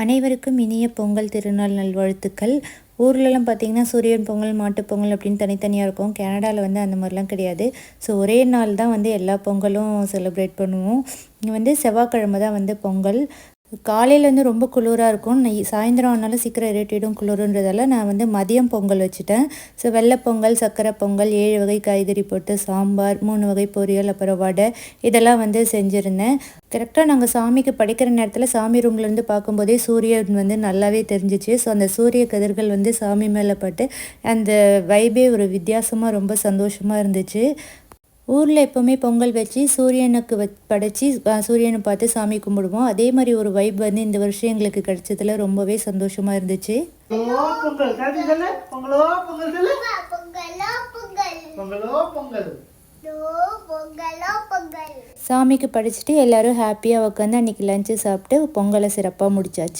அனைவருக்கும் இனிய பொங்கல் திருநாள் நல்வாழ்த்துக்கள். ஊர்லலாம் பார்த்திங்கன்னா சூரியன் பொங்கல், மாட்டுப் பொங்கல் அப்படின்னு தனித்தனியாக இருக்கும். கனடாவில் வந்து அந்த மாதிரிலாம் கிடையாது. ஸோ ஒரே நாள் தான் வந்து எல்லா பொங்கலும் செலிப்ரேட் பண்ணுவோம். இங்கே வந்து செவ்வாய்க்கிழமை தான் வந்து பொங்கல். காலையில் வந்து ரொம்ப குளிராக இருக்கும். சாயந்தரம் ஆனாலும் சீக்கிரம் இருட்டிடும் குளிருன்றதால நான் வந்து மதியம் பொங்கல் வச்சுட்டேன். ஸோ வெள்ளை பொங்கல், சர்க்கரை பொங்கல், 7 வகை காய்கறி போட்டு சாம்பார், 3 வகை பொரியல், அப்புறம் வடை இதெல்லாம் வந்து செஞ்சுருந்தேன். கரெக்டாக நாங்கள் சாமிக்கு படைக்கிற நேரத்தில் சாமி ரூம்லேருந்து பார்க்கும்போதே சூரியன் வந்து நல்லாவே தெரிஞ்சிச்சு. ஸோ அந்த சூரிய கதிர்கள் வந்து சாமி மேலே பட்டு அந்த வைபே ஒரு வித்தியாசமாக ரொம்ப சந்தோஷமாக இருந்துச்சு. ஊரில் எப்போவுமே பொங்கல் வச்சு சூரியனுக்கு படைச்சி சூரியனை பார்த்து சாமி கும்பிடுவோம். அதே மாதிரி ஒரு வைப் வந்து இந்த வருஷம் எங்களுக்கு கிடைச்சதுல ரொம்பவே சந்தோஷமாக இருந்துச்சு. சாமிக்கு படைச்சிட்டு எல்லாரும் ஹாப்பியாக உட்காந்து அன்றைக்கி லஞ்சு சாப்பிட்டு பொங்கலை சிறப்பாக முடிச்சாச்சு.